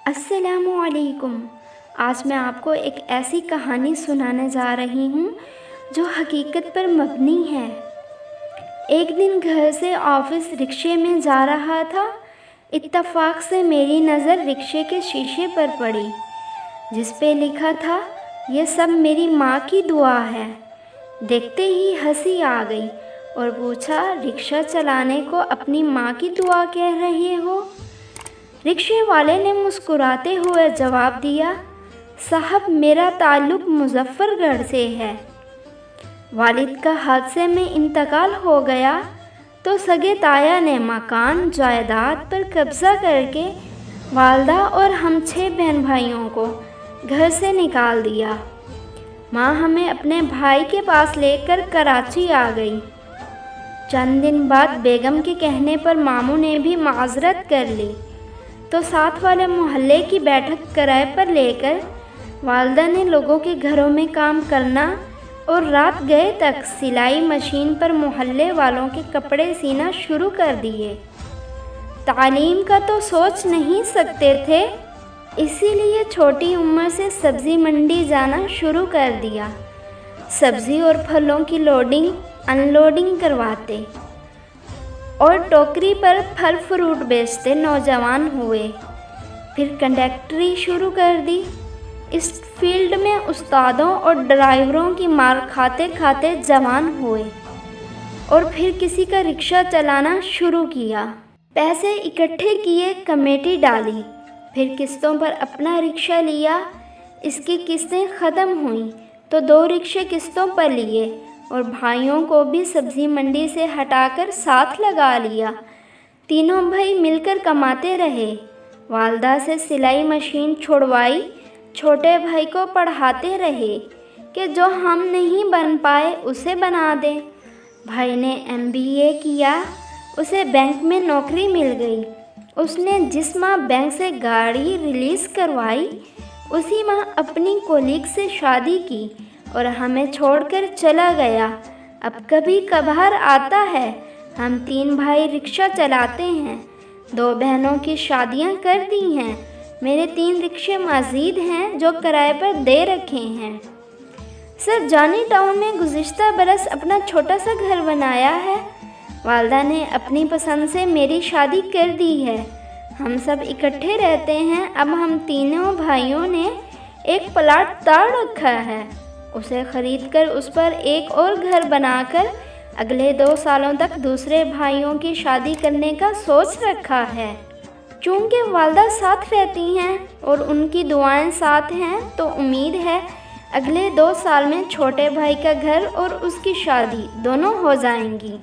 السلام علیکم۔ آج میں آپ کو ایک ایسی کہانی سنانے جا رہی ہوں جو حقیقت پر مبنی ہے۔ ایک دن گھر سے آفس رکشے میں جا رہا تھا۔ اتفاق سے میری نظر رکشے کے شیشے پر پڑی جس پہ لکھا تھا، یہ سب میری ماں کی دعا ہے۔ دیکھتے ہی ہنسی آ گئی اور پوچھا، رکشہ چلانے کو اپنی ماں کی دعا کہہ رہے ہو؟ رکشے والے نے مسکراتے ہوئے جواب دیا، صاحب میرا تعلق مظفر گڑھ سے ہے۔ والد کا حادثے میں انتقال ہو گیا تو سگے تایا نے مکان جائیداد پر قبضہ کر کے والدہ اور ہم 6 بہن بھائیوں کو گھر سے نکال دیا۔ ماں ہمیں اپنے بھائی کے پاس لے کر کراچی آ گئی۔ چند دن بعد بیگم کے کہنے پر ماموں نے بھی معذرت کر لی تو ساتھ والے محلے کی بیٹھک کرائے پر لے کر والدہ نے لوگوں کے گھروں میں کام کرنا اور رات گئے تک سلائی مشین پر محلے والوں کے کپڑے سینا شروع کر دیے۔ تعلیم کا تو سوچ نہیں سکتے تھے، اسی لیے چھوٹی عمر سے سبزی منڈی جانا شروع کر دیا۔ سبزی اور پھلوں کی لوڈنگ ان لوڈنگ کرواتے اور ٹوکری پر پھل فروٹ بیچتے نوجوان ہوئے۔ پھر کنڈکٹری شروع کر دی۔ اس فیلڈ میں استادوں اور ڈرائیوروں کی مار کھاتے کھاتے جوان ہوئے اور پھر کسی کا رکشہ چلانا شروع کیا۔ پیسے اکٹھے کیے، کمیٹی ڈالی، پھر قسطوں پر اپنا رکشہ لیا۔ اس کی قسطیں ختم ہوئیں تو 2 رکشے قسطوں پر لیے اور بھائیوں کو بھی سبزی منڈی سے ہٹا کر ساتھ لگا لیا۔ تینوں بھائی مل کر کماتے رہے۔ والدہ سے سلائی مشین چھڑوائی، چھوٹے بھائی کو پڑھاتے رہے کہ جو ہم نہیں بن پائے اسے بنا دیں۔ بھائی نے MBA کیا، اسے بینک میں نوکری مل گئی۔ اس نے جس ماہ بینک سے گاڑی ریلیز کروائی اسی ماہ اپنی کولیگ سے شادی کی اور ہمیں چھوڑ کر چلا گیا۔ اب کبھی کبھار آتا ہے۔ ہم 3 بھائی رکشہ چلاتے ہیں، 2 بہنوں کی شادیاں کر دی ہیں۔ میرے 3 رکشے مزید ہیں جو کرائے پر دے رکھے ہیں۔ سر جانی ٹاؤن میں گزشتہ برس اپنا چھوٹا سا گھر بنایا ہے۔ والدہ نے اپنی پسند سے میری شادی کر دی ہے۔ ہم سب اکٹھے رہتے ہیں۔ اب ہم تینوں بھائیوں نے ایک پلاٹ تاڑ رکھا ہے، اسے خرید کر اس پر ایک اور گھر بنا کر اگلے 2 سالوں تک دوسرے بھائیوں کی شادی کرنے کا سوچ رکھا ہے۔ چونکہ والدہ ساتھ رہتی ہیں اور ان کی دعائیں ساتھ ہیں تو امید ہے اگلے 2 سال میں چھوٹے بھائی کا گھر اور اس کی شادی دونوں ہو جائیں گی۔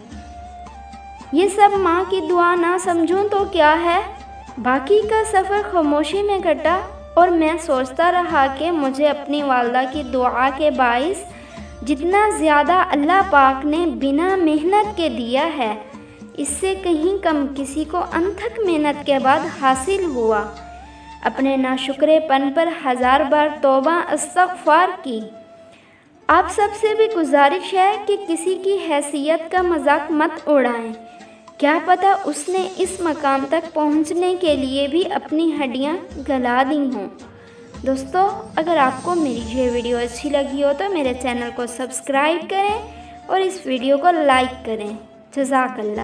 یہ سب ماں کی دعا نہ سمجھوں تو کیا ہے؟ باقی کا سفر خاموشی میں کٹا اور میں سوچتا رہا کہ مجھے اپنی والدہ کی دعا کے باعث جتنا زیادہ اللہ پاک نے بنا محنت کے دیا ہے، اس سے کہیں کم کسی کو انتھک محنت کے بعد حاصل ہوا۔ اپنے ناشکرے پن پر 1000 بار توبہ استغفار کی۔ آپ سب سے بھی گزارش ہے کہ کسی کی حیثیت کا مذاق مت اڑائیں، کیا پتہ اس نے اس مقام تک پہنچنے کے لیے بھی اپنی ہڈیاں گلا دی ہوں۔ دوستو، اگر آپ کو میری یہ ویڈیو اچھی لگی ہو تو میرے چینل کو سبسکرائب کریں اور اس ویڈیو کو لائک کریں۔ جزاک اللہ۔